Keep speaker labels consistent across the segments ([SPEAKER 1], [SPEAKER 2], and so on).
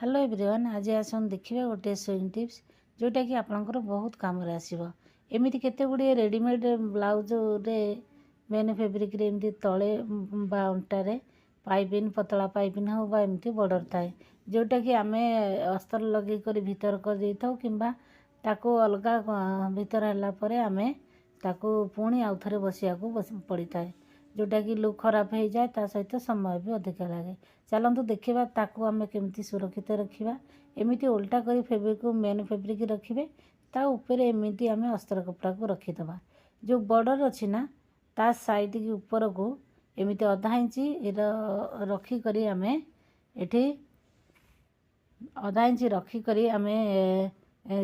[SPEAKER 1] Hello everyone आज आसन देखिए गोटे सुइंग टिप्स जोटा कि आपंकर बहुत कम आसो एमती केते गुड़े रेडीमेड ब्लाउज रे मेन फेब्रिक रे एमती तले बा अंटारे पाइपिन पतला पाइपिन हो बा एमती बॉर्डर थाए जोटा कि आम अस्तर लगे कर भीतर कर दे था कि ताको अलगा भीतर है आम ताको पुणी आउ थे बसिया पड़ी था जोटा कि लुक खराब हो जाए ता सहित समय भी अधिक लगे। चलतु देखा ताकू आम केमती सुरक्षित रखा एमती उल्टा कर फेब्रिक को मेन फेब्रिक रखिए ता ऊपर एमती आम अस्तर कपड़ा को रखीदबा जो बॉर्डर अच्छी ना ता साइड की ऊपर को एमती अधा इंची रखिक आम एठी अधा इंची रखिक आम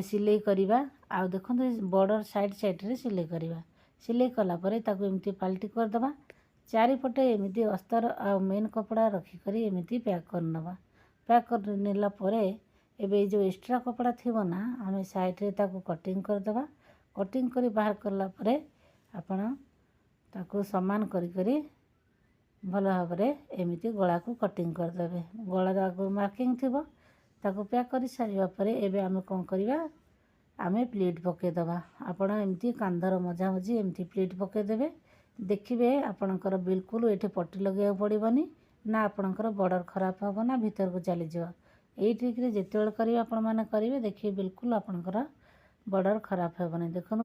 [SPEAKER 1] सिलाई करवा आ देखो बॉर्डर साइड साइड रे सिलाई करवा सिलाई कलापर ताकू एमती पाल्टी करदबा चारिपटे एमती अस्तर आ मेन कपड़ा रखिक एमती पैक करनवा पैक कर नेला परे एबे जो एक्स्ट्रा कपड़ा थिबो ना आम साइड रे ताकू कटिंग करदबा कटिंग करी बाहर करला परे आपण ताकू समान करी करी भल भाव एमती गला को कटिंग करदेवे गला आगु मार्किंग थिबो ताकू पैक कर सारिबा परे एबे आम कोन करिवा आमे प्लीट पकेदबा आपण एमती कांधर मझा मझी एमती प्लीट पकेदेवे देखिए आपणकर बिल्कुल ये पट्टी लगे पड़ोनी ना आपणकर बॉर्डर खराब हम ना भीतर को चली जाव यही ट्रिक जिते करेंगे आपण मैंने करेंगे देखिए बिल्कुल आपणकर बॉर्डर खराब हेबनी देखो